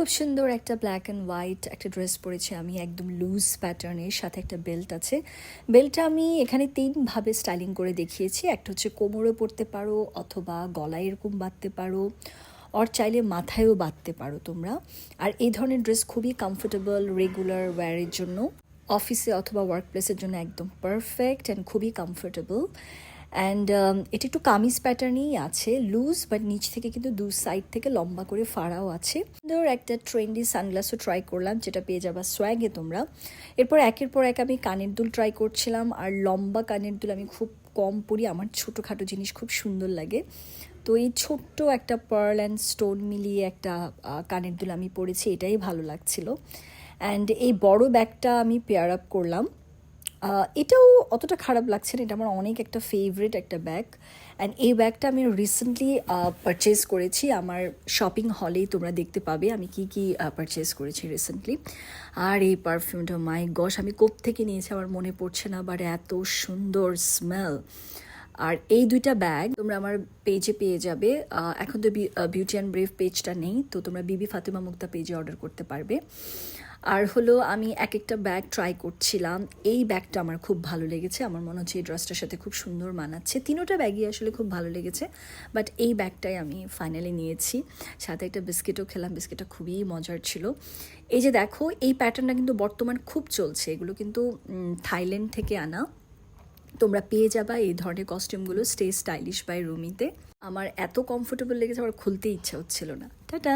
খুব সুন্দর একটা ব্ল্যাক অ্যান্ড হোয়াইট একটা ড্রেস পরেছি আমি, একদম লুজ প্যাটার্নের সাথে একটা বেল্ট আছে। বেল্টটা আমি এখানে তিনভাবে স্টাইলিং করে দেখিয়েছি। একটা হচ্ছে কোমরে পরতে পারো, অথবা গলায় এরকম বাঁধতে পারো, আর চাইলে মাথায়ও বাঁধতে পারো তোমরা। আর এই ধরনের ড্রেস খুবই কমফোর্টেবল রেগুলার ওয়্যারের জন্য, অফিসে অথবা ওয়ার্ক প্লেসের জন্য একদম পারফেক্ট অ্যান্ড খুবই কমফোর্টেবল। অ্যান্ড এটা একটু কামিজ প্যাটার্নেই আছে, লুজ বাট নিচ থেকে কিন্তু দু সাইড থেকে লম্বা করে ফাড়াও আছে। সুন্দর একটা ট্রেন্ডি সানগ্লাসও ট্রাই করলাম, যেটা পেয়ে যাবা সোয়াগে তোমরা। এরপর একের পর এক আমি কানের দুল ট্রাই করছিলাম, আর লম্বা কানের দুল আমি খুব কম পরি, আমার ছোটোখাটো জিনিস খুব সুন্দর লাগে। তো এই ছোট্ট একটা পার্ল অ্যান্ড স্টোন মিলিয়ে একটা কানের দুল আমি পরেছি, এটাই ভালো লাগছিল। অ্যান্ড এই বড় ব্যাগটা আমি পেয়ার আপ করলাম, এটাও অতটা খারাপ লাগছে না, এটা আমার অনেক একটা ফেভারিট একটা ব্যাগ। অ্যান্ড এই ব্যাগটা আমি রিসেন্টলি পারচেস করেছি, আমার শপিং হলেই তোমরা দেখতে পাবে আমি কি কি পারচেস করেছি রিসেন্টলি। আর এই পারফিউমটা মাই গশ, আমি কোত্থেকে নিয়েছি আমার মনে পড়ছে না, বাট এত সুন্দর স্মেল। আর এই দুইটা ব্যাগ তোমরা আমার পেজে পেয়ে যাবে। এখন তো বিউটি অ্যান্ড ব্রেভ পেজটা নেই, তো তোমরা বিবি ফাতেমা মুক্তা পেজে অর্ডার করতে পারবে। আর হলো আমি এক একটা ব্যাগ ট্রাই করছিলাম, এই ব্যাগটা আমার খুব ভালো লেগেছে, আমার মনে হচ্ছে এই ড্রেসটার সাথে খুব সুন্দর মানাচ্ছে। তিনোটা ব্যাগই আসলে খুব ভালো লেগেছে, বাট এই ব্যাগটাই আমি ফাইনালি নিয়েছি। সাথে একটা বিস্কিটও খেলাম, বিস্কিটটা খুবই মজার ছিল। এই যে দেখো, এই প্যাটার্নটা কিন্তু বর্তমান খুব চলছে, এগুলো কিন্তু থাইল্যান্ড থেকে আনা। তোমরা পেয়ে যাবা এই ধরনের কস্টিউমগুলো স্টে স্টাইলিশ বাই রুমিতে। আমার এত কমফোর্টেবল লেগেছে, আমার খুলতে ইচ্ছা হচ্ছিল না। টাটা।